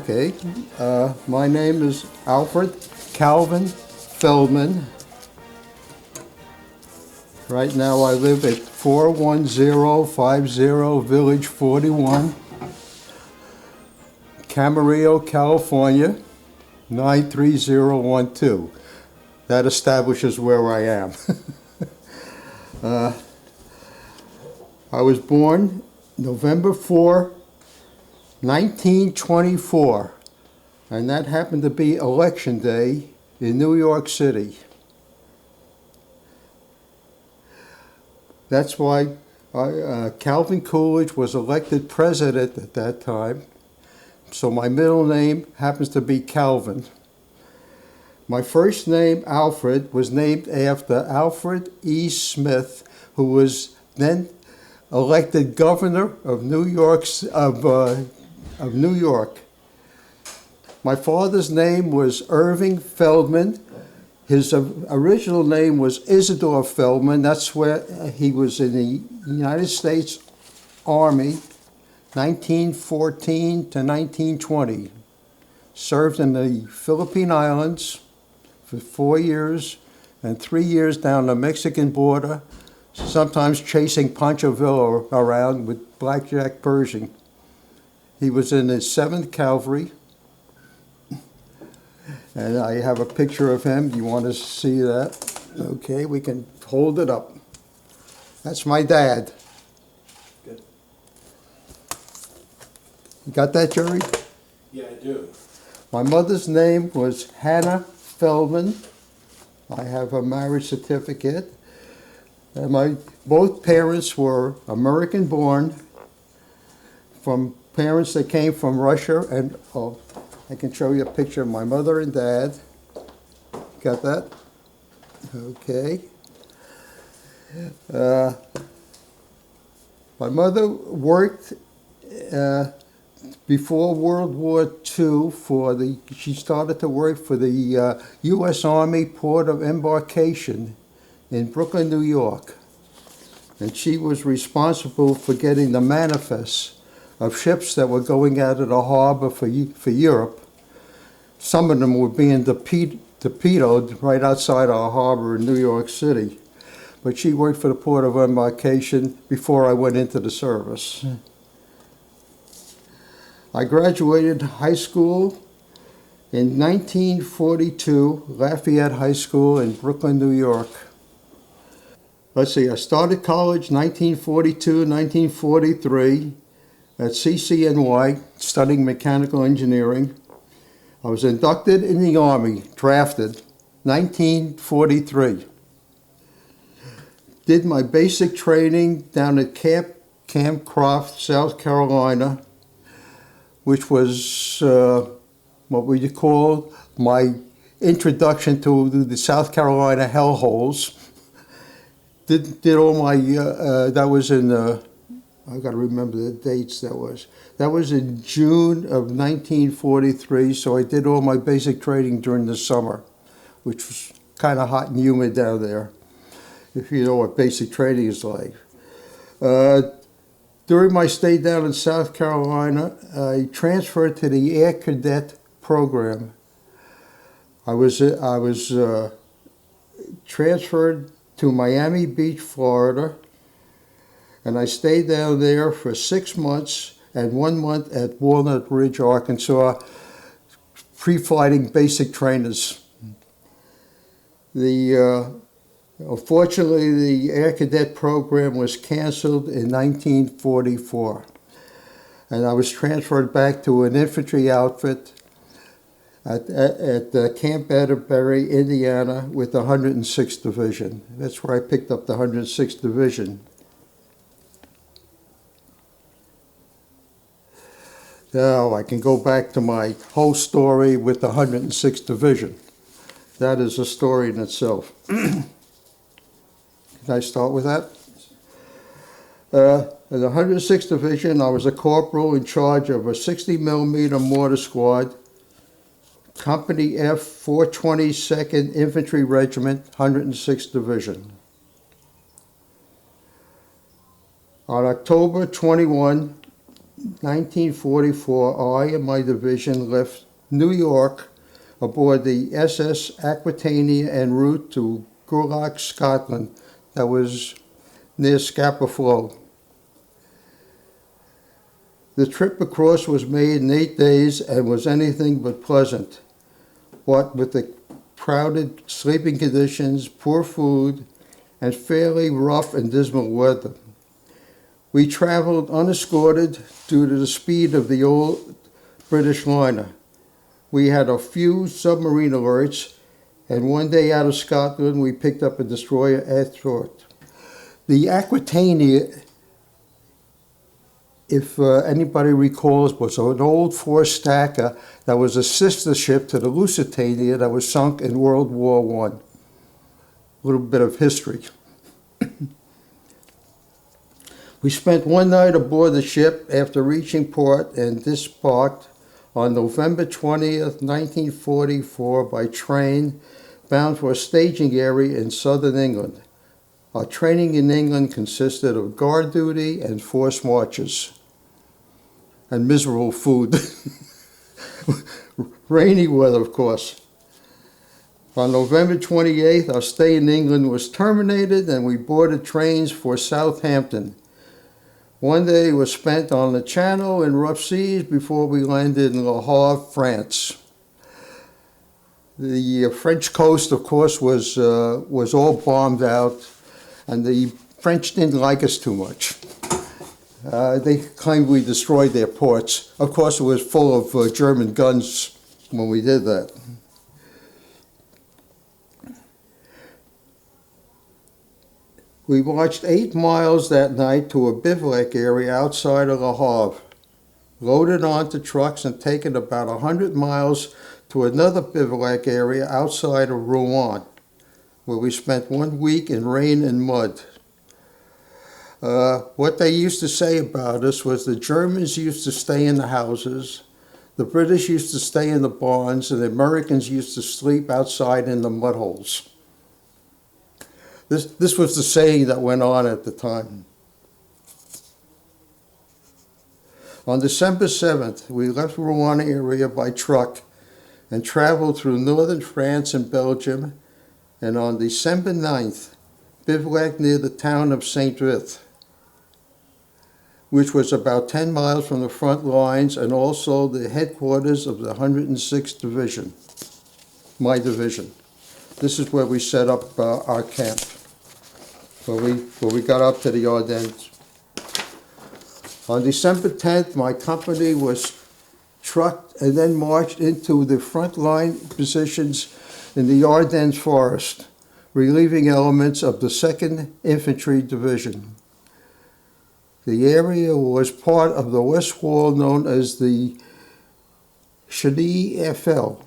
Okay. My name is Alfred Calvin Feldman. Right now I live at 41050 Village 41, Camarillo, California, 93012. That establishes where I am. I was born November 4, 1924, and that happened to be Election Day in New York City. That's why Calvin Coolidge was elected president at that time. So my middle name happens to be Calvin. My first name, Alfred, was named after Alfred E. Smith, who was then elected governor of New York. My father's name was Irving Feldman. His original name was Isidore Feldman. That's where he was in the United States Army, 1914 to 1920. Served in the Philippine Islands for 4 years and 3 years down the Mexican border, sometimes chasing Pancho Villa around with Blackjack Pershing. He was in the 7th Cavalry. And I have a picture of him. Do you want to see that? Okay, we can hold it up. That's my dad. Good. You got that, Jerry? Yeah, I do. My mother's name was Hannah Feldman. I have a marriage certificate. And both parents were American born, from parents that came from Russia, and I can show you a picture of my mother and dad. Got that? Okay. My mother worked before World War II she started to work for the U.S. Army Port of Embarkation in Brooklyn, New York. And she was responsible for getting the manifests of ships that were going out of the harbor for Europe. Some of them were being torpedoed right outside our harbor in New York City. But she worked for the Port of Embarkation before I went into the service. I graduated high school in 1942, Lafayette High School in Brooklyn, New York. Let's see, I started college 1942, 1943 at CCNY, studying mechanical engineering. I was inducted in the Army, drafted, 1943. Did my basic training down at Camp Croft, South Carolina, which was what we call my introduction to the South Carolina hellholes. Did all my, that was in, I got to remember the dates that was. That was in June of 1943, so I did all my basic training during the summer, which was kind of hot and humid down there, if you know what basic training is like. During my stay down in South Carolina, I transferred to the Air Cadet program. I was transferred to Miami Beach, Florida, and I stayed down there for 6 months and 1 month at Walnut Ridge, Arkansas, pre-flighting basic trainers. Unfortunately, the Air Cadet program was canceled in 1944, and I was transferred back to an infantry outfit at Camp Atterbury, Indiana, with the 106th Division. That's where I picked up the 106th Division. Now I can go back to my whole story with the 106th Division. That is a story in itself. Can I start with that? In the 106th Division, I was a corporal in charge of a 60 millimeter mortar squad, Company F, 422nd Infantry Regiment, 106th Division. On October 21, 1944, I and my division left New York aboard the SS Aquitania en route to Gurlock, Scotland, that was near Scapa Flow. The trip across was made in 8 days and was anything but pleasant. What with the crowded sleeping conditions, poor food, and fairly rough and dismal weather. We traveled unescorted due to the speed of the old British liner. We had a few submarine alerts, and one day out of Scotland we picked up a destroyer athwart. The Aquitania, if anybody recalls, was an old four-stacker that was a sister ship to the Lusitania that was sunk in World War I. A little bit of history. We spent one night aboard the ship after reaching port and disembarked on November 20th, 1944 by train bound for a staging area in southern England. Our training in England consisted of guard duty and forced marches. And miserable food. Rainy weather, of course. On November 28th, our stay in England was terminated and we boarded trains for Southampton. One day was spent on the Channel in rough seas before we landed in Le Havre, France. The French coast, of course, was all bombed out, and the French didn't like us too much. They claimed we destroyed their ports. Of course, it was full of German guns when we did that. We marched 8 miles that night to a bivouac area outside of Le Havre, loaded onto trucks and taken about 100 miles to another bivouac area outside of Rouen, where we spent 1 week in rain and mud. What they used to say about us was the Germans used to stay in the houses, the British used to stay in the barns, and the Americans used to sleep outside in the mud holes. This was the saying that went on at the time. On December 7th, we left Rouen area by truck and traveled through northern France and Belgium, and on December 9th, bivouacked near the town of Saint-Vith, which was about 10 miles from the front lines and also the headquarters of the 106th Division, my division. This is where we set up our camp, where we got up to the Ardennes. On December 10th, my company was trucked and then marched into the front line positions in the Ardennes forest, relieving elements of the 2nd Infantry Division. The area was part of the west wall known as the Schnee-Eifel,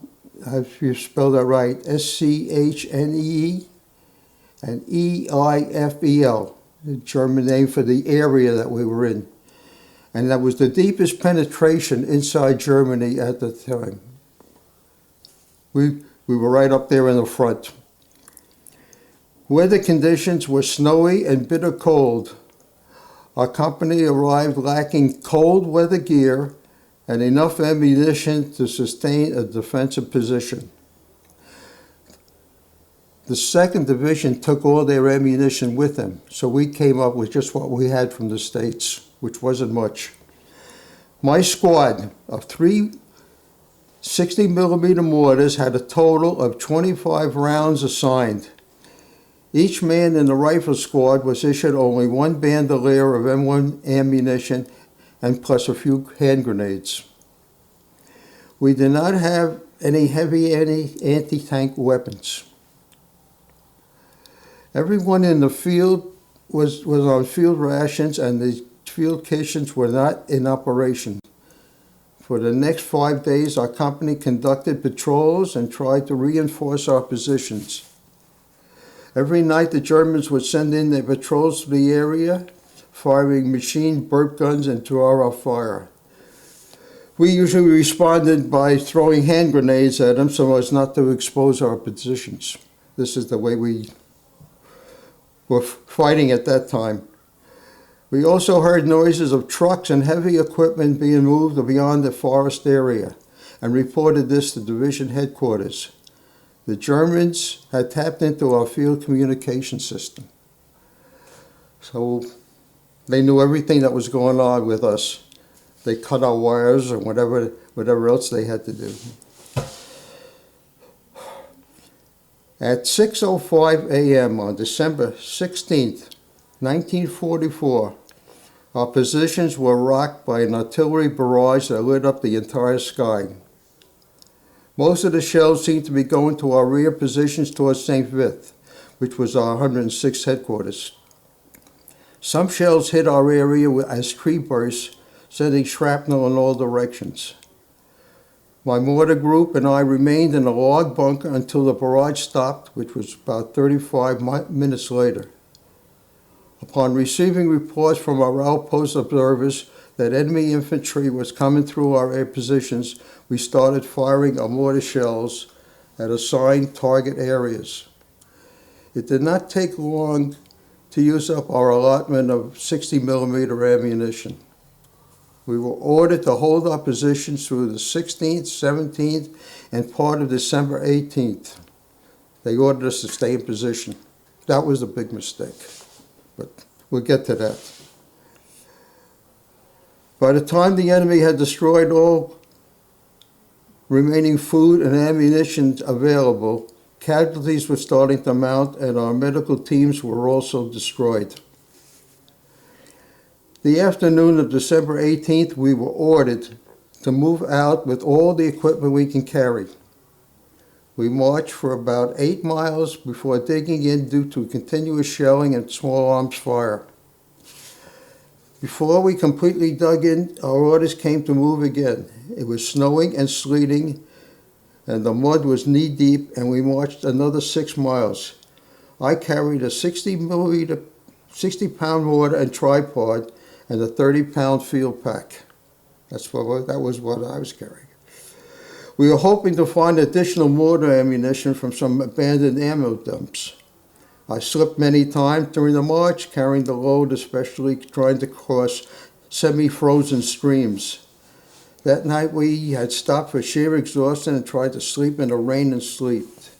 if you spell that right, S-C-H-N-E-E and E-I-F-E-L, the German name for the area that we were in. And that was the deepest penetration inside Germany at the time. We were right up there in the front. Weather conditions were snowy and bitter cold. Our company arrived lacking cold weather gear and enough ammunition to sustain a defensive position. The 2nd Division took all their ammunition with them, so we came up with just what we had from the States, which wasn't much. My squad of 3 60mm mortars had a total of 25 rounds assigned. Each man in the rifle squad was issued only 1 bandolier of M1 ammunition and plus a few hand grenades. We did not have any heavy anti-tank weapons. Everyone in the field was on field rations, and the field kitchens were not in operation. For the next 5 days, our company conducted patrols and tried to reinforce our positions. Every night, the Germans would send in their patrols to the area, firing machine burp guns into our fire. We usually responded by throwing hand grenades at them so as not to expose our positions. This is the way we were fighting at that time. We also heard noises of trucks and heavy equipment being moved beyond the forest area and reported this to division headquarters. The Germans had tapped into our field communication system. So they knew everything that was going on with us. They cut our wires or whatever else they had to do. At 6:05 a.m. on December 16th, 1944, our positions were rocked by an artillery barrage that lit up the entire sky. Most of the shells seemed to be going to our rear positions towards St. Vith, which was our 106th headquarters. Some shells hit our area as tree bursts, sending shrapnel in all directions. My mortar group and I remained in a log bunker until the barrage stopped, which was about 35 minutes later. Upon receiving reports from our outpost observers that enemy infantry was coming through our air positions, we started firing our mortar shells at assigned target areas. It did not take long to use up our allotment of 60 millimeter ammunition. We were ordered to hold our positions through the 16th, 17th, and part of December 18th. They ordered us to stay in position. That was a big mistake, but we'll get to that. By the time the enemy had destroyed all remaining food and ammunition available, casualties were starting to mount and our medical teams were also destroyed. The afternoon of December 18th, we were ordered to move out with all the equipment we can carry. We marched for about 8 miles before digging in due to continuous shelling and small arms fire. Before we completely dug in, our orders came to move again. It was snowing and sleeting, and the mud was knee-deep, and we marched another 6 miles. I carried a 60-pound mortar and tripod and a 30-pound field pack. That was what I was carrying. We were hoping to find additional mortar ammunition from some abandoned ammo dumps. I slipped many times during the march, carrying the load, especially trying to cross semi-frozen streams. That night we had stopped for sheer exhaustion and tried to sleep in the rain and sleet.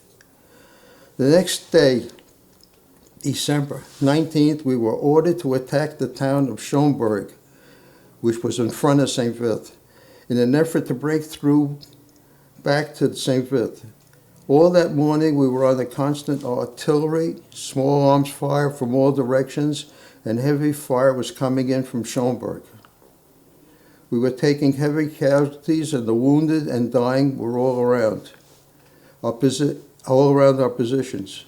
The next day, December 19th, we were ordered to attack the town of Schomberg, which was in front of St. Vith, in an effort to break through back to St. Vith. All that morning we were under constant artillery, small arms fire from all directions, and heavy fire was coming in from Schomberg. We were taking heavy casualties, and the wounded and dying were all around our positions.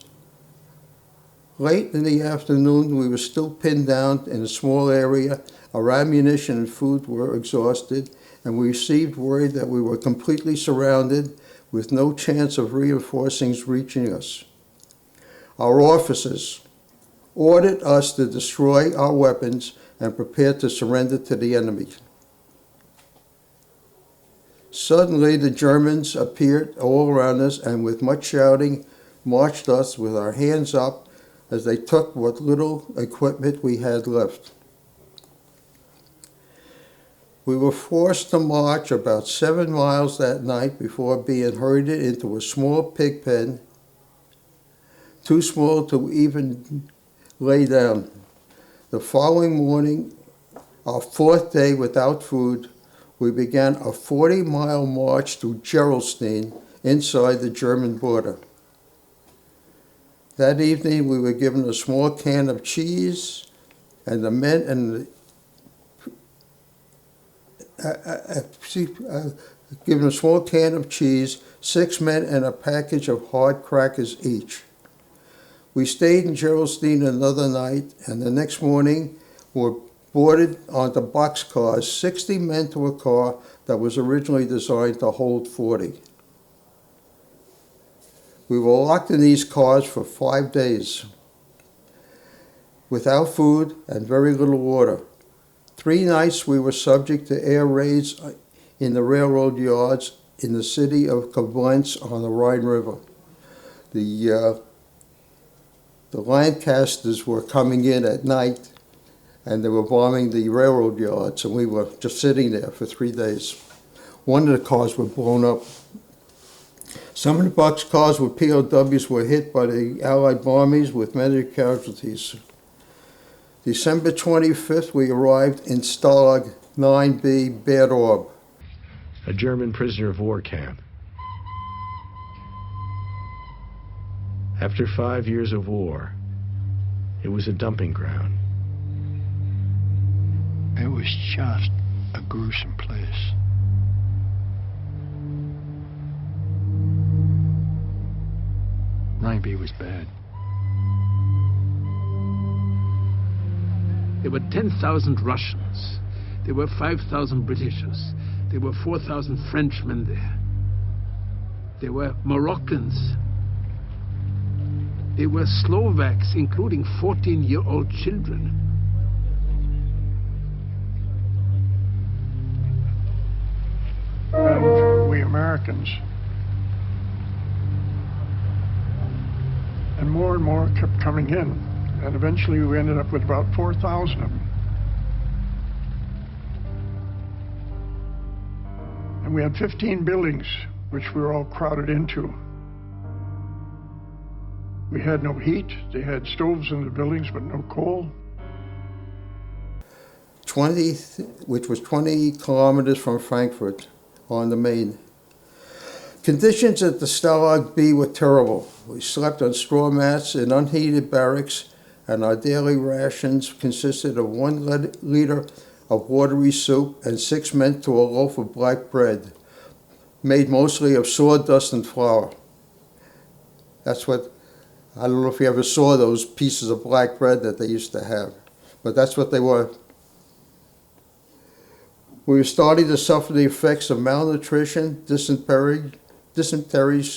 Late in the afternoon, we were still pinned down in a small area. Our ammunition and food were exhausted, and we received word that we were completely surrounded with no chance of reinforcements reaching us. Our officers ordered us to destroy our weapons and prepare to surrender to the enemy. Suddenly, the Germans appeared all around us and with much shouting marched us with our hands up as they took what little equipment we had left. We were forced to march about 7 miles that night before being herded into a small pig pen, too small to even lay down. The following morning, our 4th day without food, we began a 40-mile march to Gerolstein inside the German border. That evening, we were given a small can of cheese, and the men given a small can of cheese, 6 men, and a package of hard crackers each. We stayed in Gerolstein another night, and the next morning were boarded onto boxcars, 60 men to a car that was originally designed to hold 40. We were locked in these cars for 5 days, without food and very little water. 3 nights we were subject to air raids in the railroad yards in the city of Koblenz on the Rhine River. The Lancasters were coming in at night and they were bombing the railroad yards, and we were just sitting there for 3 days. One of the cars were blown up. Some of the boxcars with POWs were hit by the Allied bombings with many casualties. December 25th, we arrived in Stalag 9B, Bad Orb. A German prisoner of war camp. After 5 years of war, it was a dumping ground. It was just a gruesome place. Nine-B was bad. There were 10,000 Russians. There were 5,000 Britishers. There were 4,000 Frenchmen there. There were Moroccans. There were Slovaks, including 14-year-old children. And we Americans. And more kept coming in. And eventually we ended up with about 4,000 of them. And we had 15 buildings, which we were all crowded into. We had no heat. They had stoves in the buildings, but no coal. Which was 20 kilometers from Frankfurt on the Main. Conditions at the Stalag B were terrible. We slept on straw mats in unheated barracks, and our daily rations consisted of 1 liter of watery soup and 6 men to a loaf of black bread, made mostly of sawdust and flour. That's what, I don't know if you ever saw those pieces of black bread that they used to have, but that's what they were. We were starting to suffer the effects of malnutrition, dysentery,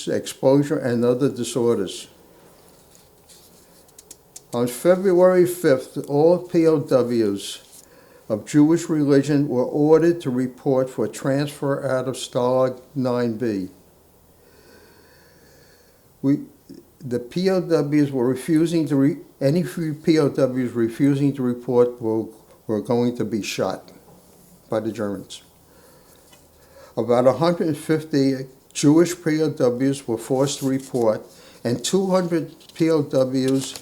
exposure, and other disorders. On February 5th, all POWs of Jewish religion were ordered to report for transfer out of Stalag 9B. The POWs were refusing to, any POWs refusing to report were going to be shot by the Germans. About 150 Jewish POWs were forced to report, and 200 POWs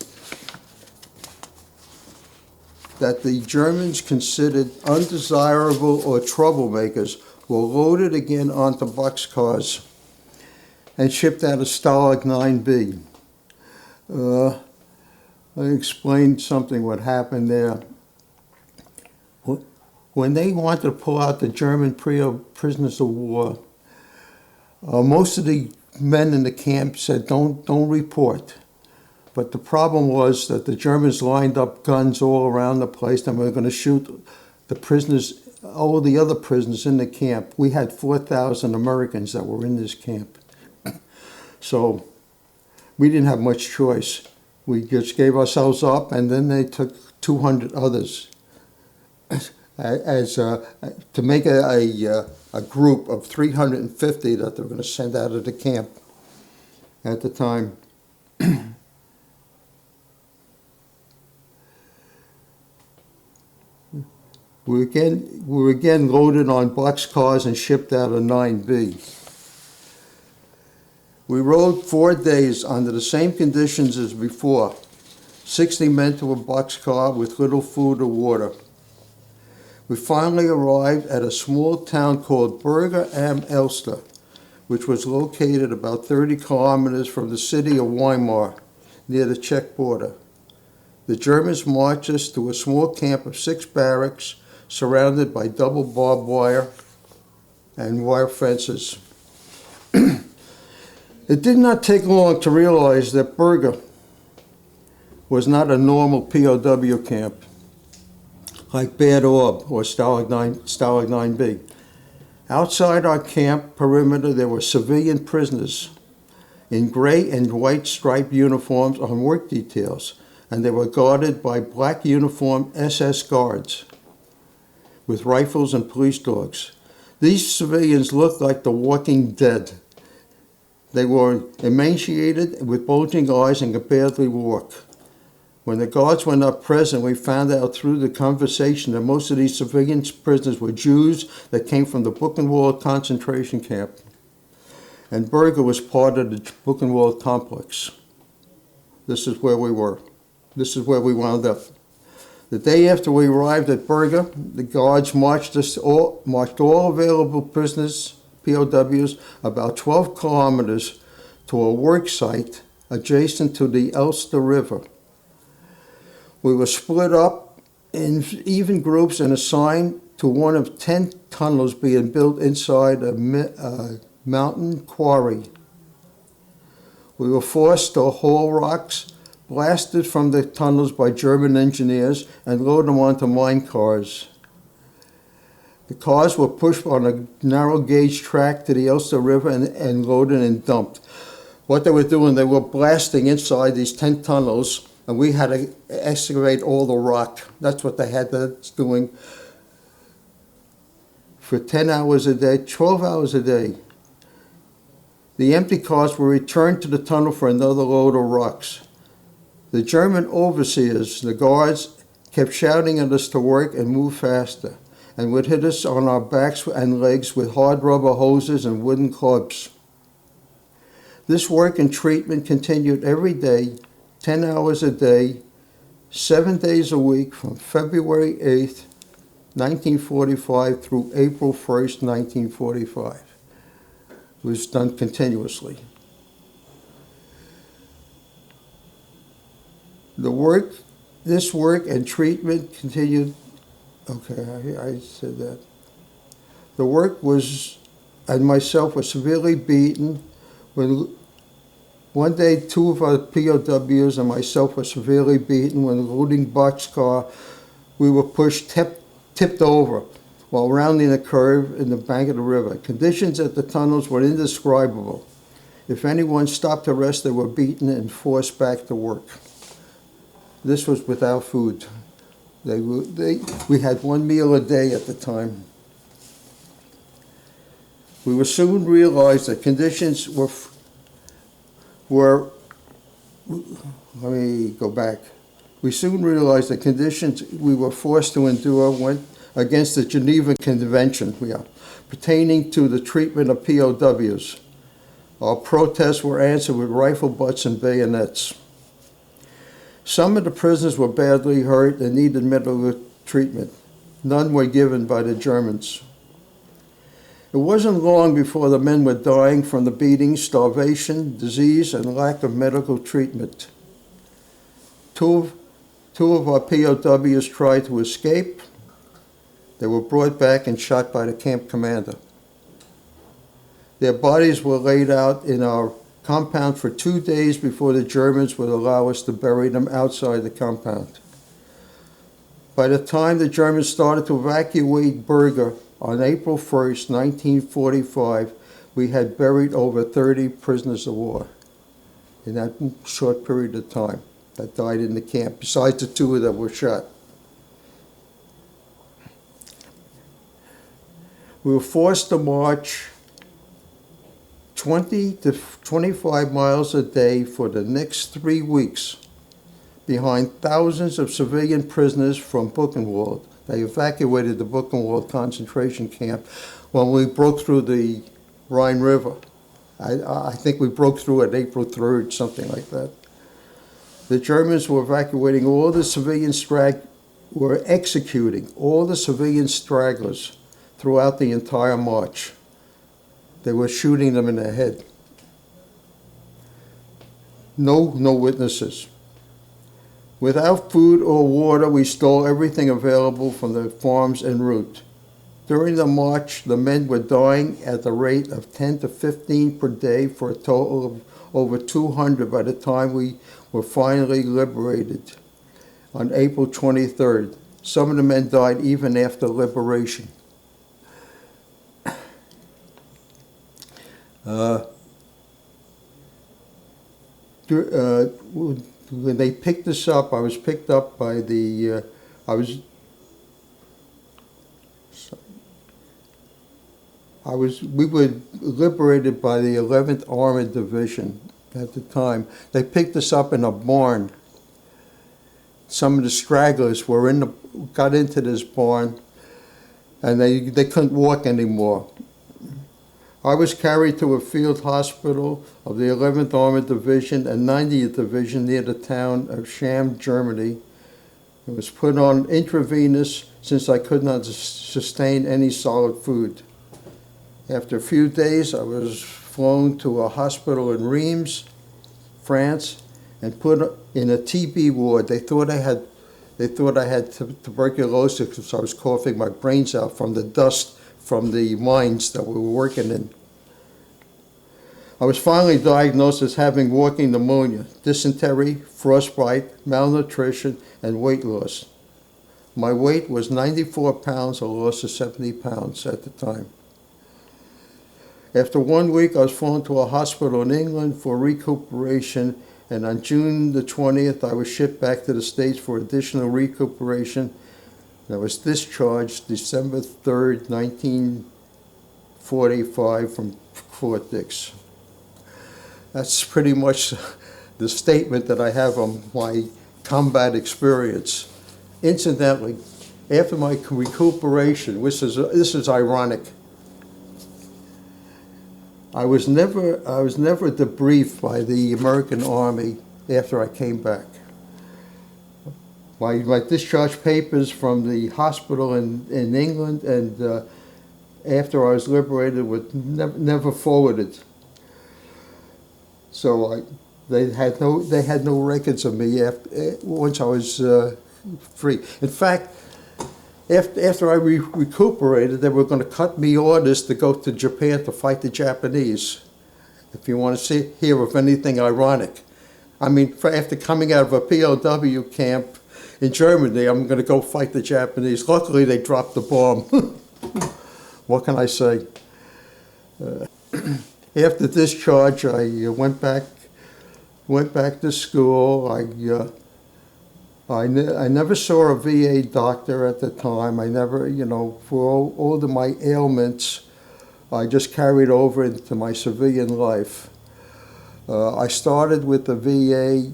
that the Germans considered undesirable or troublemakers were loaded again onto boxcars and shipped out of Stalag 9B. I explained something what happened there. When they wanted to pull out the German prisoners of war, most of the men in the camp said, don't report. But the problem was that the Germans lined up guns all around the place and were going to shoot the prisoners, all the other prisoners in the camp. We had 4,000 Americans that were in this camp. So we didn't have much choice. We just gave ourselves up, and then they took 200 others to make a group of 350 that they were going to send out of the camp at the time. We were again loaded on boxcars and shipped out of 9B. We rode 4 days under the same conditions as before, 60 men to a boxcar with little food or water. We finally arrived at a small town called Berger am Elster, which was located about 30 kilometers from the city of Weimar, near the Czech border. The Germans marched us to a small camp of 6 barracks, surrounded by double barbed wire and wire fences. It did not take long to realize that Berger was not a normal POW camp like Bad Orb or Stalag 9B. Outside our camp perimeter, there were civilian prisoners in gray and white striped uniforms on work details, and they were guarded by black uniformed SS guards with rifles and police dogs. These civilians looked like the Walking Dead. They were emaciated with bulging eyes and could barely walk. When the guards were not present, we found out through the conversation that most of these civilian prisoners were Jews that came from the Buchenwald concentration camp. And Berger was part of the Buchenwald complex. This is where we were. This is where we wound up. The day after we arrived at Berger, the guards marched all available prisoners, POWs, about 12 kilometers to a work site adjacent to the Elster River. We were split up in even groups and assigned to one of 10 tunnels being built inside a mountain quarry. We were forced to haul rocks blasted from the tunnels by German engineers and load them onto mine cars. The cars were pushed on a narrow gauge track to the Elster River and loaded and dumped. What they were doing, they were blasting inside these 10 tunnels, and we had to excavate all the rock. That's what they had that's doing for 10 hours a day, 12 hours a day. The empty cars were returned to the tunnel for another load of rocks. The German overseers, the guards, kept shouting at us to work and move faster, and would hit us on our backs and legs with hard rubber hoses and wooden clubs. This work and treatment continued every day, 10 hours a day, 7 days a week from February 8th, 1945 through April 1st, 1945. It was done continuously. This work and treatment continued. Okay, I said that. The work was, and myself were severely beaten. One day, 2 of our POWs and myself were severely beaten when loading boxcar. We were tipped over while rounding a curve in the bank of the river. Conditions at the tunnels were indescribable. If anyone stopped to rest, they were beaten and forced back to work. This was without food. We had 1 meal a day at the time. We would soon realize that conditions were let me go back. We soon realized the conditions we were forced to endure went against the Geneva Convention pertaining to the treatment of POWs. Our protests were answered with rifle butts and bayonets. Some of the prisoners were badly hurt and needed medical treatment. None were given by the Germans. It wasn't long before the men were dying from the beatings, starvation, disease, and lack of medical treatment. Two of our POWs tried to escape. They were brought back and shot by the camp commander. Their bodies were laid out in our compound for 2 days before the Germans would allow us to bury them outside the compound. By the time the Germans started to evacuate Berger on April 1st, 1945, we had buried over 30 prisoners of war in that short period of time that died in the camp, besides the 2 that were shot. We were forced to march 20 to 25 miles a day for the next 3 weeks behind thousands of civilian prisoners from Buchenwald. They evacuated the Buchenwald concentration camp when we broke through the Rhine River. I think we broke through it April 3rd, something like that. The Germans were evacuating all the were executing all the civilian stragglers throughout the entire march. They were shooting them in the head. No witnesses. Without food or water, we stole everything available from the farms en route. During the march, the men were dying at the rate of 10 to 15 per day for a total of over 200 by the time we were finally liberated on April 23rd. Some of the men died even after liberation. When they picked us up, I was picked up by the, we were liberated by the 11th Armored Division at the time. They picked us up in a barn. some of the stragglers got into this barn, and they couldn't walk anymore. I was carried to a field hospital of the 11th Armored Division and 90th Division near the town of Cham, Germany. It was put on intravenous since I could not sustain any solid food. After a few days, I was flown to a hospital in Reims, France, and put in a TB ward. They thought I had tuberculosis because I was coughing my brains out from the dust from the mines that we were working in. I was finally diagnosed as having walking pneumonia, dysentery, frostbite, malnutrition, and weight loss. My weight was 94 pounds, a loss of 70 pounds at the time. After 1 week, I was flown to a hospital in England for recuperation, and on June the 20th, I was shipped back to the States for additional recuperation. I was discharged December 3rd, 1945 from Fort Dix. That's pretty much the statement that I have on my combat experience. Incidentally, after my recuperation, this is ironic, I was never debriefed by the American Army after I came back. My discharge papers from the hospital in England and after I was liberated were never forwarded. So they had no records of me once I was free. In fact, after I recuperated, they were going to cut me orders to go to Japan to fight the Japanese. If you want to hear of anything ironic. I mean, after coming out of a POW camp in Germany, I'm going to go fight the Japanese. Luckily, they dropped the bomb. What can I say? After discharge, I went back to school. I never saw a VA doctor at the time. I never, for all of my ailments, I just carried over into my civilian life. I started with the VA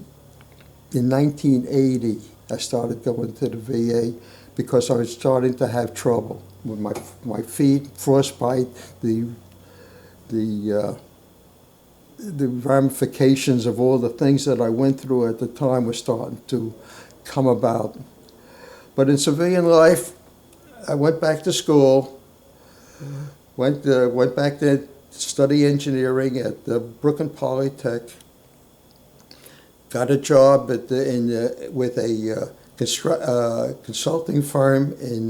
in 1980. I started going to the VA because I was starting to have trouble with my feet, frostbite, the ramifications of all the things that I went through at the time were starting to come about. But in civilian life, I went back to school, went back to study engineering at the Brooklyn Polytech, got a job with a consulting firm in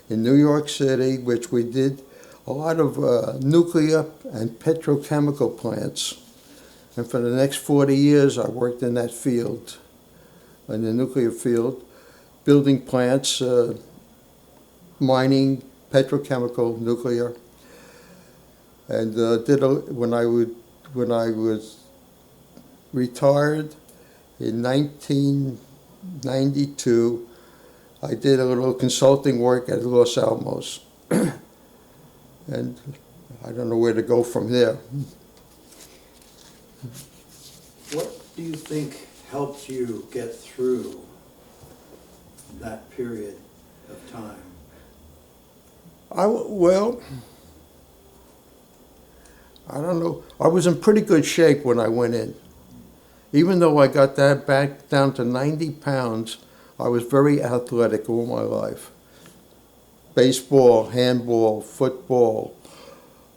New York City, which we did a lot of nuclear and petrochemical plants. And for the next 40 years, I worked in that field, in the nuclear field, building plants, mining, petrochemical, nuclear. And when I was retired in 1992, I did a little consulting work at Los Alamos. And I don't know where to go from there. What do you think helped you get through that period of time? Well, I don't know. I was in pretty good shape when I went in. Even though I got that back down to 90 pounds, I was very athletic all my life. Baseball, handball, football.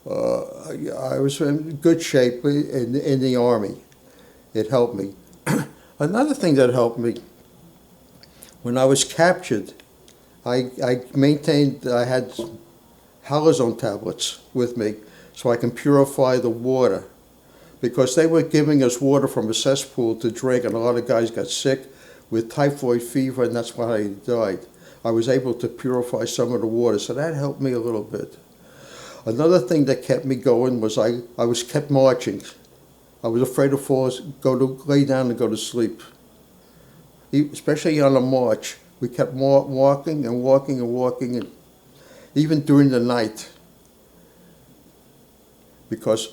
I was in good shape in the Army. It helped me. Another thing that helped me, when I was captured, I had halazone tablets with me so I can purify the water. Because they were giving us water from a cesspool to drink, and a lot of guys got sick with typhoid fever, and that's why they died. I was able to purify some of the water, so that helped me a little bit. Another thing that kept me going was I was kept marching. I was afraid to lay down and go to sleep. Especially on a march, we kept walking and walking and walking, and even during the night, because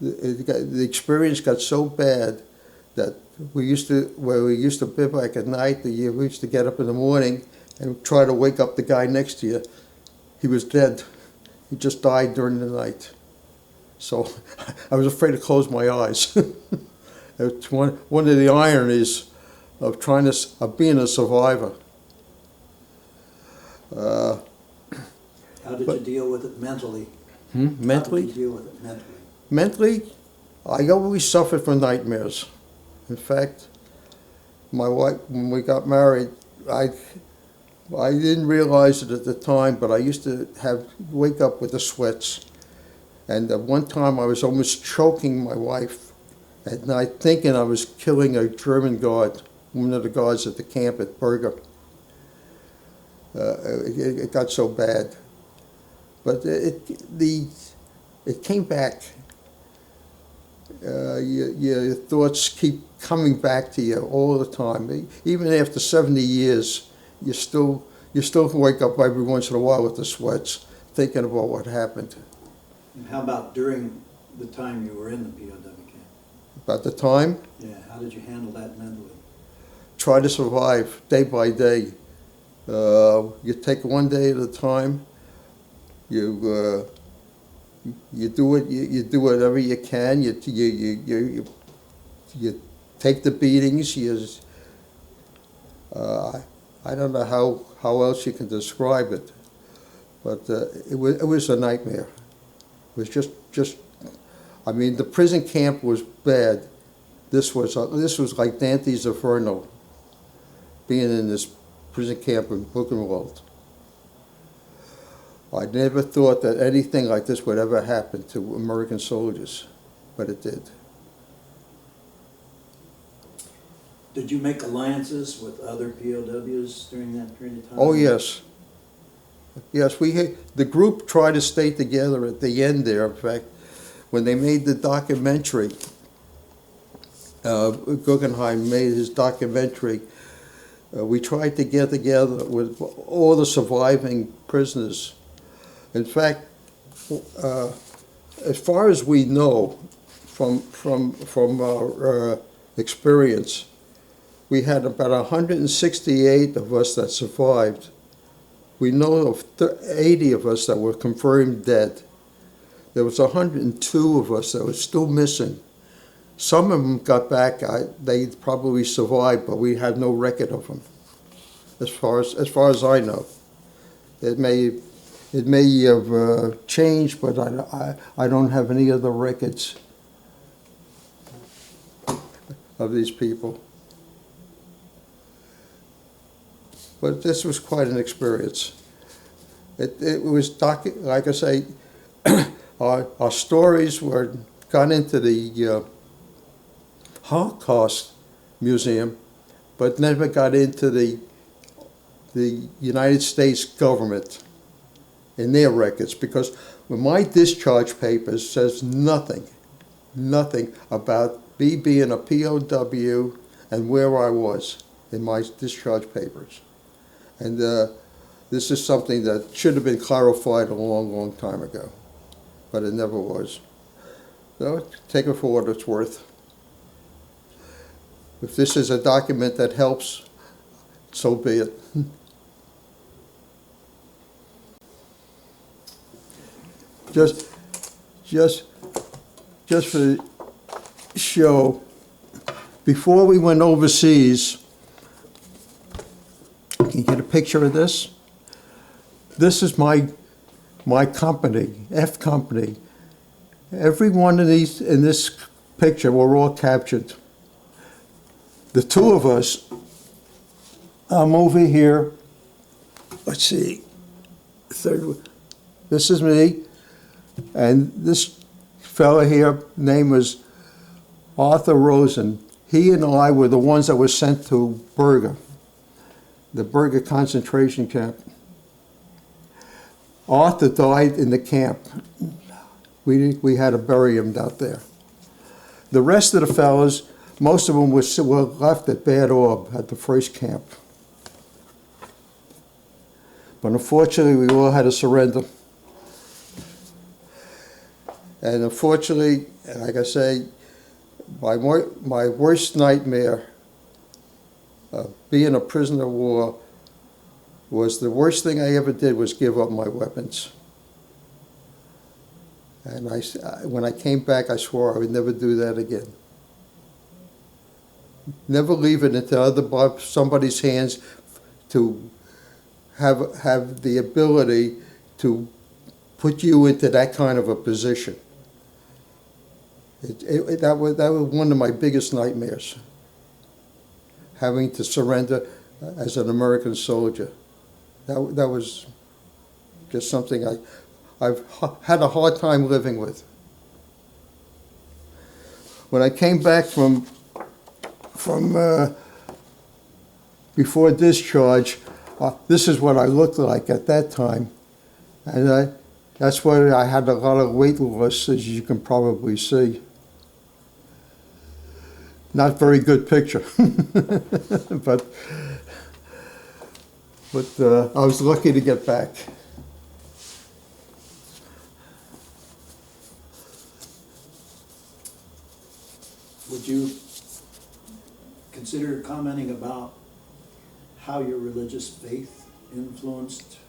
the experience got so bad that we used to bivouac at night. We used to get up in the morning and try to wake up the guy next to you. He was dead. He just died during the night. So I was afraid to close my eyes. It's one of the ironies of being a survivor. How did you deal with it mentally? Mentally? How did you deal with it mentally? Mentally, I always suffered from nightmares. In fact, my wife, when we got married, I didn't realize it at the time, but I used to wake up with the sweats. And one time I was almost choking my wife at night, thinking I was killing a German guard, one of the guards at the camp at Berger. It got so bad. But it came back. Your thoughts keep coming back to you all the time. Even after 70 years, you still can wake up every once in a while with the sweats, thinking about what happened. And how about during the time you were in the POW camp? About the time, Yeah, how did you handle that mentally? try to survive day by day. You take one day at a time. You do it. You do whatever you can. You take the beatings. I don't know how else you can describe it, but it was a nightmare. It was just. I mean, the prison camp was bad. This was like Dante's Inferno. Being in this prison camp in Buchenwald. I never thought that anything like this would ever happen to American soldiers, but it did. Did you make alliances with other POWs during that period of time? Oh yes. Yes, the group tried to stay together at the end there. In fact, when they made the documentary, Guggenheim made his documentary, we tried to get together with all the surviving prisoners. In fact, as far as we know from our experience, we had about 168 of us that survived. We know of 80 of us that were confirmed dead. There was 102 of us that were still missing. Some of them got back. They probably survived, but we had no record of them. As far as I know, it may have changed, but I don't have any other records of these people. But this was quite an experience. It was like I say, our stories got into the Holocaust Museum, but never got into the United States government in their records, because my discharge papers says nothing about me being a POW and where I was in my discharge papers. And this is something that should have been clarified a long time ago, but it never was. So take it for what it's worth. If this is a document that helps, so be it. Just for the show, before we went overseas, can you get a picture of this? This is my company, F Company. Every one of these in this picture were all captured. The two of us, I'm over here. Let's see, this is me, and this fella here, name was Arthur Rosen. He and I were the ones that were sent to Berger, the Berger concentration camp. Arthur died in the camp. We had to bury him out there. The rest of the fellows, most of them were left at Bad Orb at the first camp. But unfortunately, we all had to surrender. And unfortunately, like I say, my worst nightmare, being a prisoner of war, was the worst thing I ever did was give up my weapons. And when I came back, I swore I would never do that again. Never leave it into somebody's hands to have the ability to put you into that kind of a position. That was one of my biggest nightmares, having to surrender as an American soldier. That was just something I've had a hard time living with. When I came back from before discharge, this is what I looked like at that time, and that's why I had a lot of weight loss, as you can probably see. Not very good picture, but I was lucky to get back. Would you consider commenting about how your religious faith influenced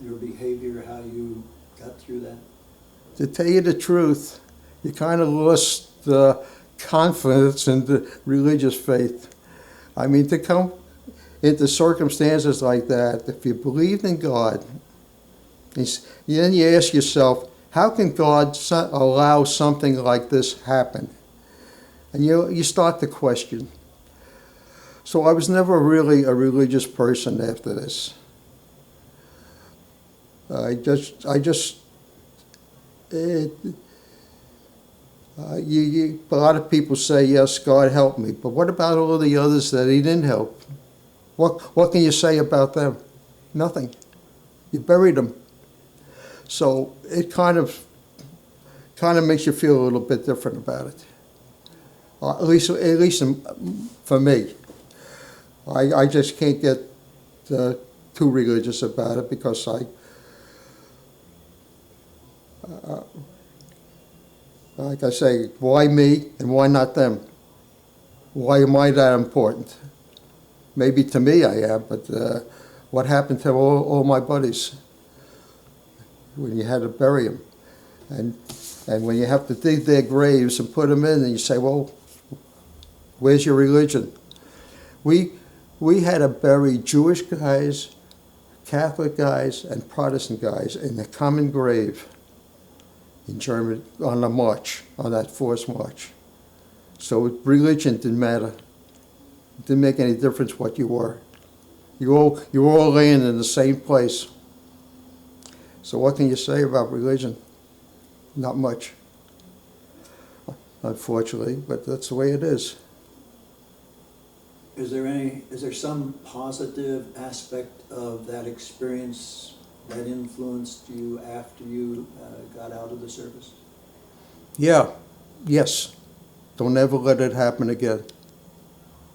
your behavior, how you got through that? To tell you the truth, you kind of lost confidence in the religious faith. I mean, to come into circumstances like that, if you believed in God, then you ask yourself, how can God allow something like this happen? And you start to question. So I was never really a religious person after this. A lot of people say, yes, God helped me, but what about all the others that he didn't help? What can you say about them? Nothing. You buried them. So it kind of makes you feel a little bit different about it. At least for me. I just can't get too religious about it, because like I say, why me and why not them? Why am I that important? Maybe to me I am, but what happened to all my buddies when you had to bury them? And when you have to dig their graves and put them in, and you say, well, where's your religion? We had to bury Jewish guys, Catholic guys, and Protestant guys in a common grave in Germany on a march, on that forced march. So religion didn't matter. It didn't make any difference what you were. You were all laying in the same place. So what can you say about religion? Not much, unfortunately, but that's the way it is. Is there some positive aspect of that experience that influenced you after you got out of the service? Yes. Don't ever let it happen again.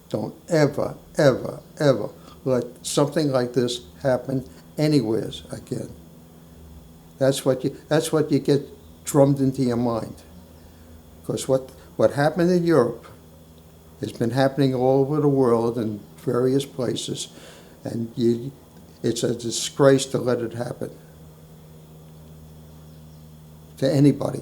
Don't ever, ever, ever let something like this happen anywhere again. That's what you get drummed into your mind. Because what happened in Europe has been happening all over the world in various places, and it's a disgrace to let it happen to anybody.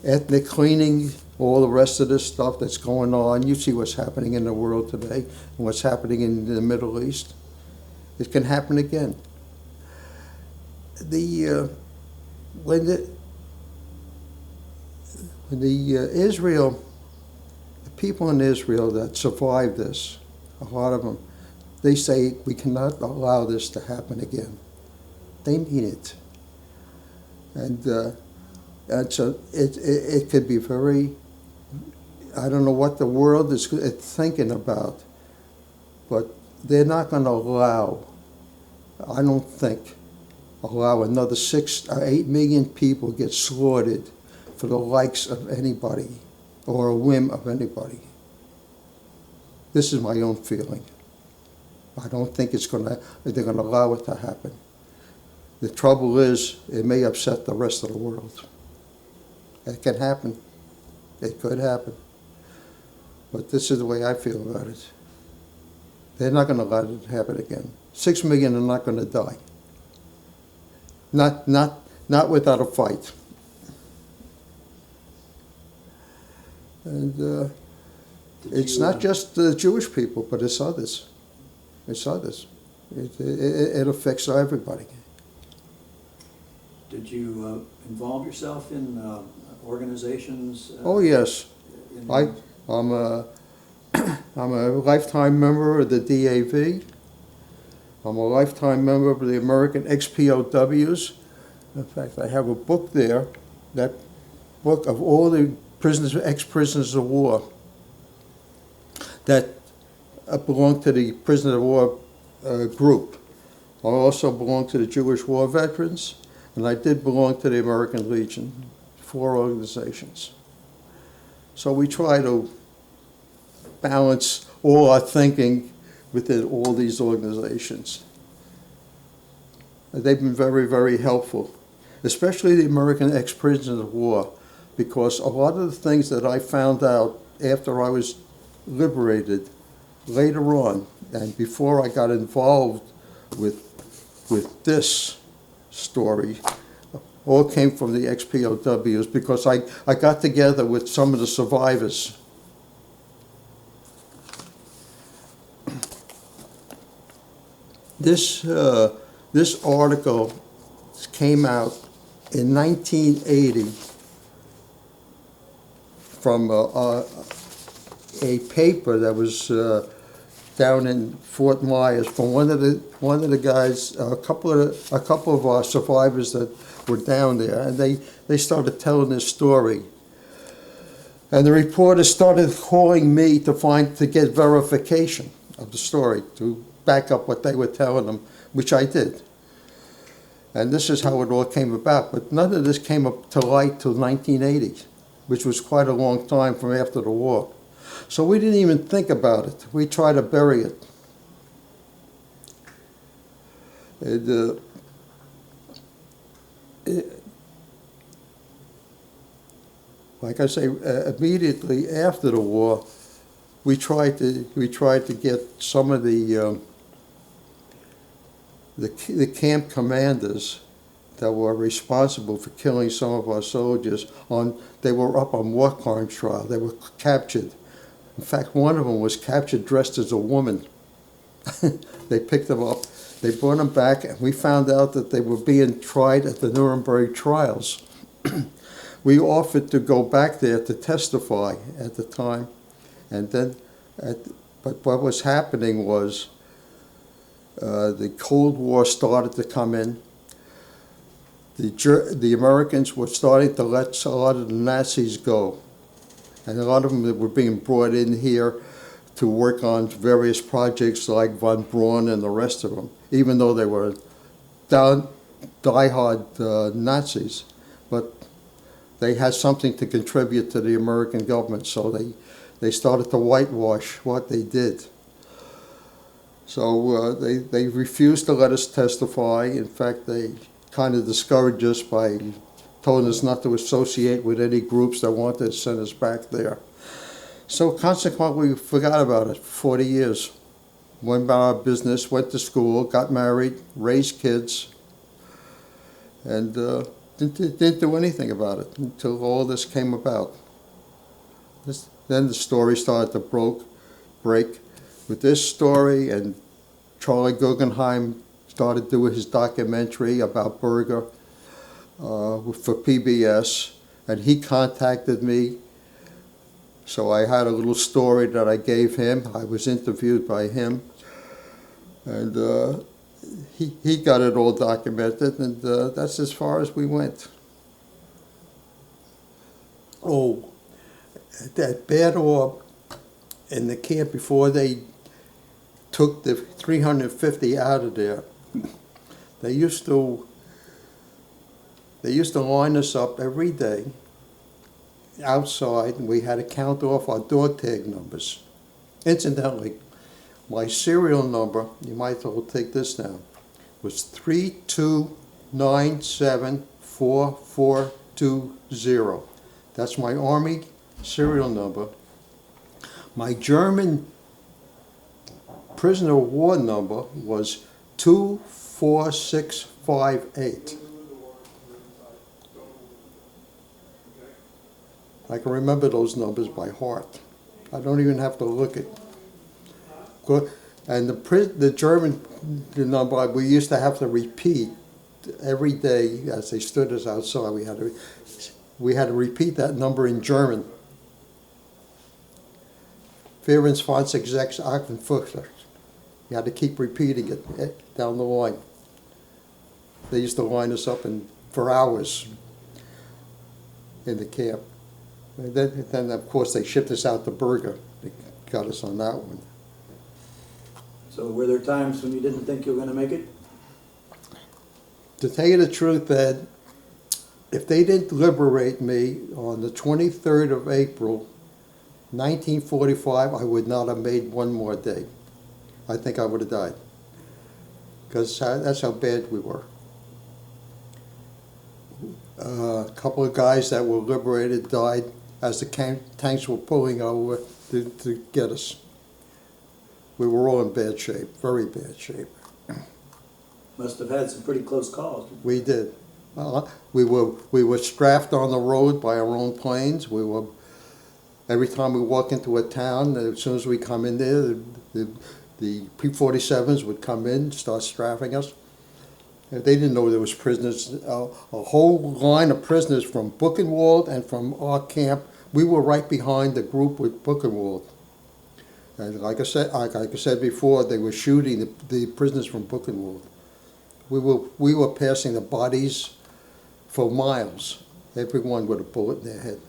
Ethnic cleaning, all the rest of this stuff that's going on. You see what's happening in the world today and what's happening in the Middle East. It can happen again. When the people in Israel that survived this, a lot of them, they say we cannot allow this to happen again. They mean it, and so it could be very. I don't know what the world is thinking about, but they're not going to allow. I don't think allow another 6 or 8 million people get slaughtered for the likes of anybody or a whim of anybody. This is my own feeling. I don't think they're gonna allow it to happen. The trouble is, it may upset the rest of the world. It can happen. It could happen. But this is the way I feel about it. They're not going to let it happen again. 6 million are not going to die. Not without a fight. And it's not just the Jewish people, but it's others. It's others. It affects everybody. Did you involve yourself in organizations? Oh yes, in- I'm a I'm a lifetime member of the DAV. I'm a lifetime member of the American XPOWs. In fact, I have a book there, that book of all the prisoners, ex-prisoners of war that belong to the prisoner of war group. I also belong to the Jewish War Veterans, and I did belong to the American Legion, 4 organizations. So we try to balance all our thinking within all these organizations. They've been very, very helpful, especially the American ex-prisoners of war, because a lot of the things that I found out after I was liberated later on, and before I got involved with this story, all came from the XPOWs, because I got together with some of the survivors. This article came out in 1980 from a paper that was down in Fort Myers from one of the guys, a couple of our survivors that were down there, and they started telling this story. And the reporters started calling me to get verification of the story, to back up what they were telling them, which I did. And this is how it all came about. But none of this came up to light till 1980, which was quite a long time from after the war. So we didn't even think about it. We tried to bury it. Like I say, immediately after the war, we tried to get some of the camp commanders that were responsible for killing some of our soldiers they were up on war crimes trial. They were captured. In fact, one of them was captured dressed as a woman. They picked them up, they brought them back, and we found out that they were being tried at the Nuremberg trials. We offered to go back there to testify at the time, and then, but what was happening was the Cold War started to come in. The Americans were starting to let a lot of the Nazis go, and a lot of them were being brought in here to work on various projects like von Braun and the rest of them, even though they were diehard Nazis. But they had something to contribute to the American government, so they started to whitewash what they did. So they refused to let us testify. In fact, they kind of discouraged us by telling us not to associate with any groups that wanted to send us back there. So consequently, we forgot about it for 40 years. Went about our business, went to school, got married, raised kids, and didn't do anything about it until all this came about. Then the story started to break with this story, and Charlie Guggenheim started doing his documentary about Berger for PBS, and he contacted me. So I had a little story that I gave him. I was interviewed by him, and he got it all documented, and that's as far as we went. Oh, that Bad Orb in the camp, before they took the 350 out of there, they used to line us up every day outside, and we had to count off our dog tag numbers. Incidentally, my serial number, you might as well take this down, was 32974420. That's my Army serial number. My German prisoner of war number was 24658. I can remember those numbers by heart. I don't even have to look at. And the German number we used to have to repeat every day as they stood us outside. We had to repeat that number in German. 24,658. You had to keep repeating it down the line. They used to line us up for hours in the camp. And then of course, they shipped us out to Berga. They got us on that one. So were there times when you didn't think you were going to make it? To tell you the truth, Ed, if they didn't liberate me on the 23rd of April, 1945, I would not have made one more day. I think I would have died. Because that's how bad we were. A couple of guys that were liberated died as the tanks were pulling over to get us. We were all in bad shape, very bad shape. Must have had some pretty close calls. We did. We were strafed on the road by our own planes. Every time we walk into a town, as soon as we come in there, the P-47s would come in, start strafing us. They didn't know there was prisoners, a whole line of prisoners from Buchenwald and from our camp. We were right behind the group with Buchenwald. And like I said before, they were shooting the prisoners from Buchenwald. We were passing the bodies for miles, everyone with a bullet in their head.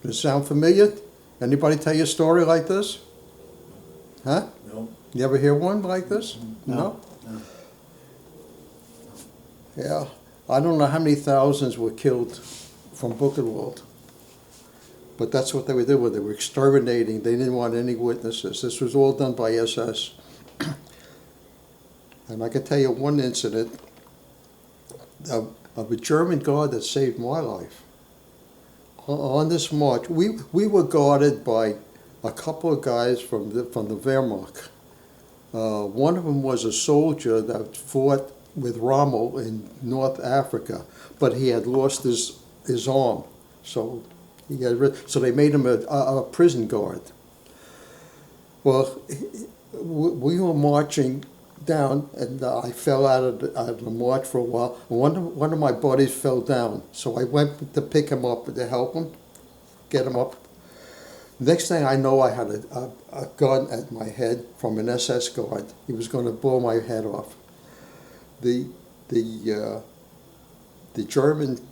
Does it sound familiar? Anybody tell you a story like this? Huh? No. You ever hear one like this? No? No. Yeah. I don't know how many thousands were killed from Buchenwald. But that's what they were doing. They were exterminating. They didn't want any witnesses. This was all done by SS. And I can tell you one incident of a German guard that saved my life. On this march, we were guarded by a couple of guys from the Wehrmacht. One of them was a soldier that fought with Rommel in North Africa, but he had lost his arm. So they made him a prison guard. Well, we were marching down, and I fell out of the march for a while. One of my buddies fell down, so I went to pick him up to help him, get him up. Next thing I know, I had a gun at my head from an SS guard. He was going to blow my head off. The German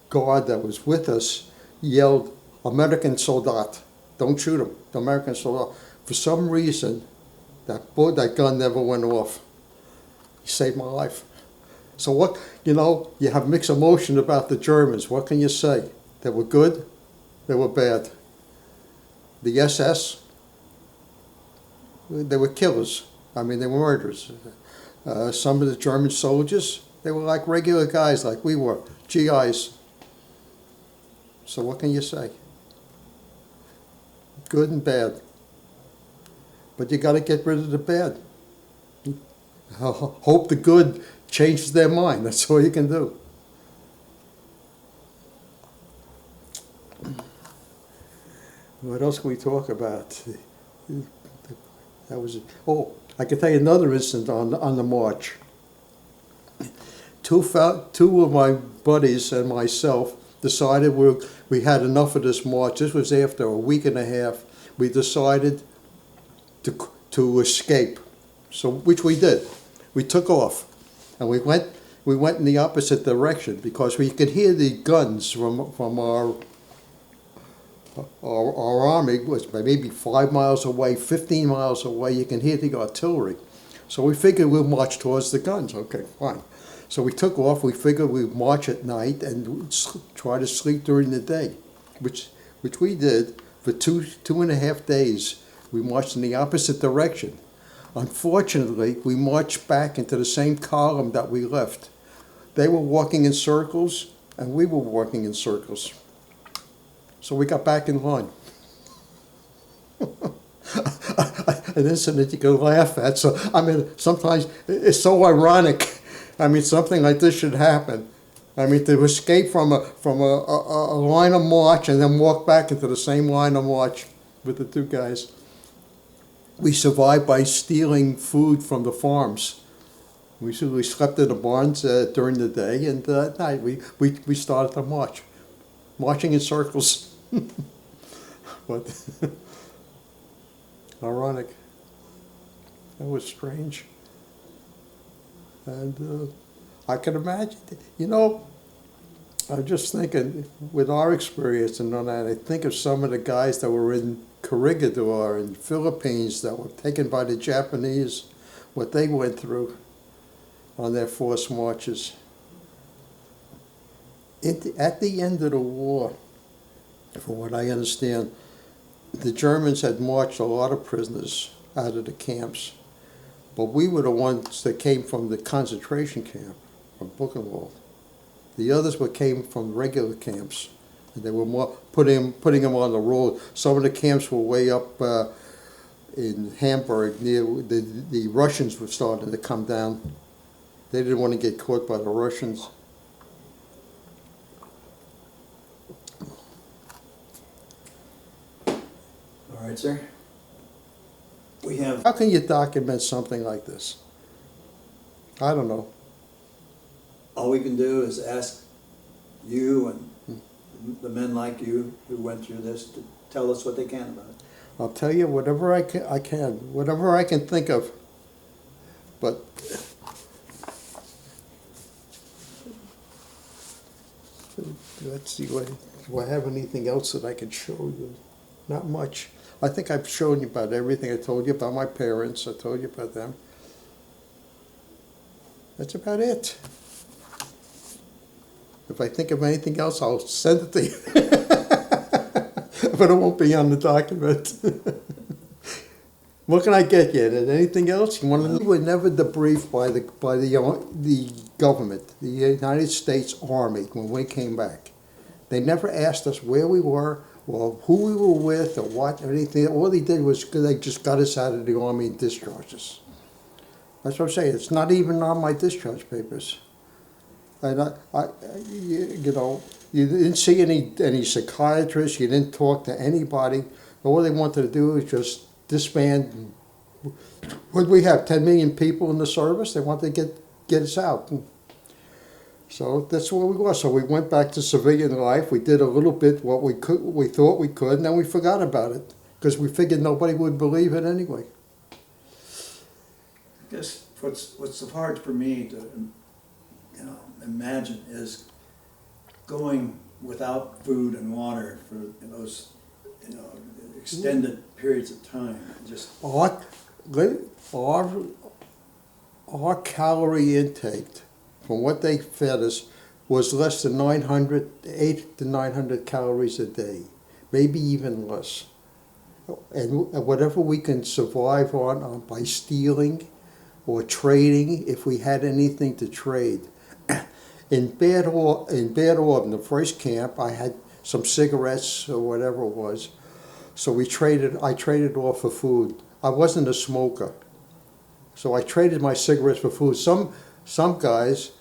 guard that was with us yelled, "American soldat, don't shoot him, the American soldat." For some reason, that gun never went off. He saved my life. So what, you have mixed emotion about the Germans. What can you say? They were good, they were bad. The SS, they were killers. I mean, they were murderers. Some of the German soldiers, they were like regular guys like we were, GIs. So what can you say? Good and bad. But you got to get rid of the bad. Hope the good changes their mind. That's all you can do. What else can we talk about? That was it. Oh, I can tell you another incident on the march. Two of my buddies and myself decided we had enough of this march. This was after a week and a half. We decided to escape, so which we did. We took off, and we went in the opposite direction because we could hear the guns from our army was maybe 5 miles away, 15 miles away. You can hear the artillery, so we figured we'll march towards the guns. Okay, fine. So we took off. We figured we'd march at night and try to sleep during the day, which we did for two and a half days. We marched in the opposite direction. Unfortunately, we marched back into the same column that we left. They were walking in circles, and we were walking in circles. So we got back in line. An incident you can laugh at. So, I mean, sometimes it's so ironic. I mean, something like this should happen. I mean, to escape from a line of march and then walk back into the same line of march with the two guys. We survived by stealing food from the farms. We slept in the barns during the day, and at night we started to march, marching in circles. But ironic. That was strange. And I can imagine, you know, I'm just thinking, with our experience and all that, I think of some of the guys that were in Corregidor and Philippines that were taken by the Japanese, what they went through on their forced marches. At the end of the war, from what I understand, the Germans had marched a lot of prisoners out of the camps, but we were the ones that came from the concentration camp, from Buchenwald. The others came from regular camps, and they were more putting them on the road. Some of the camps were way up in Hamburg, near the Russians were starting to come down. They didn't want to get caught by the Russians. All right, sir. We have, How can you document something like this? I don't know. all we can do is ask you and the men like you who went through this to tell us what they can about it. I'll tell you whatever I can, whatever I can think of. But let's see, do I have anything else that I can show you? Not much. I think I've shown you about everything. I told you about my parents. I told you about them. That's about it. If I think of anything else, I'll send it to you. But it won't be on the document. What can I get you? Anything else? You want to? We were never debriefed by the government, the United States Army, when we came back. They never asked us where we were, or who we were with, or what, or anything. All they did was they just got us out of the Army and discharged us. That's what I'm saying. It's not even on my discharge papers. And you know, you didn't see any psychiatrists. You didn't talk to anybody. All they wanted to do was just disband. Would we have 10 million people in the service? They wanted to get us out. So that's where we were. So we went back to civilian life. We did a little bit what we could, we thought we could, and then we forgot about it because we figured nobody would believe it anyway. I guess what's so hard for me to imagine is going without food and water for those extended periods of time. Just our calorie intake from what they fed us was less than 8 to 900 calories a day, maybe even less. And whatever we can survive on by stealing or trading, if we had anything to trade. In Bad Orb, in the first camp, I had some cigarettes or whatever it was. So I traded off for food. I wasn't a smoker. So I traded my cigarettes for food. Some guys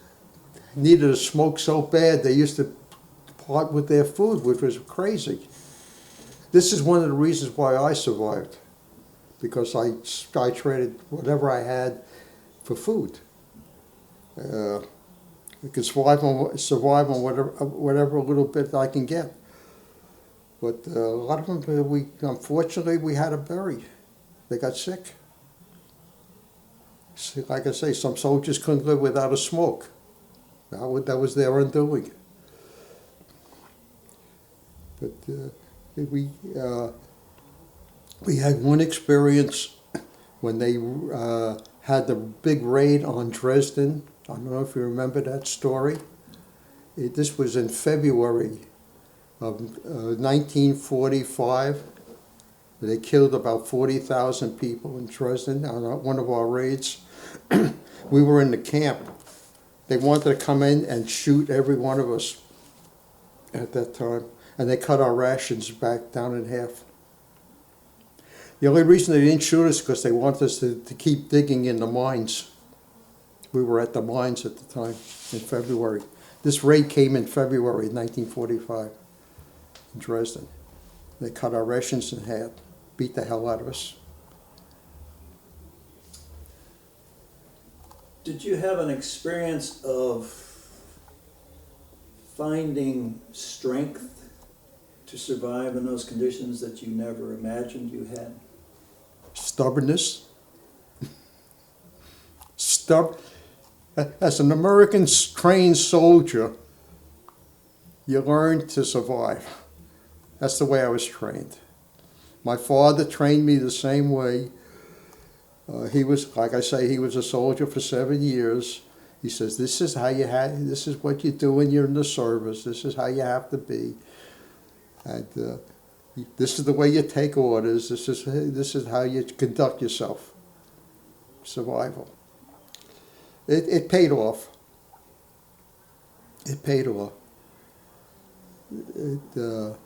needed to smoke so bad they used to part with their food, which was crazy. This is one of the reasons why I survived, because I traded whatever I had for food. I could survive on whatever little bit I can get. But a lot of them, unfortunately, we had to bury. They got sick. Like I say, some soldiers couldn't live without a smoke. That was their undoing. But we had one experience when they had the big raid on Dresden. I don't know if you remember that story. This was in February of 1945. They killed about 40,000 people in Dresden on one of our raids. We were in the camp, They wanted to come in and shoot every one of us at that time. And they cut our rations back down in half. The only reason they didn't shoot us because they wanted us to keep digging in the mines. We were at the mines at the time in February. This raid came in February 1945 in Dresden. They cut our rations in half, beat the hell out of us. Did you have an experience of finding strength to survive in those conditions that you never imagined you had? Stubbornness. As an American trained soldier, you learn to survive. That's the way I was trained. My father trained me the same way. He was, like I say, he was a soldier for 7 years. He says, this is how you have, this is what you do when you're in the service. This is how you have to be. And this is the way you take orders. This is how you conduct yourself. Survival. It paid off. It paid off. You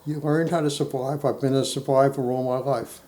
learn how to survive. I've been a survivor all my life.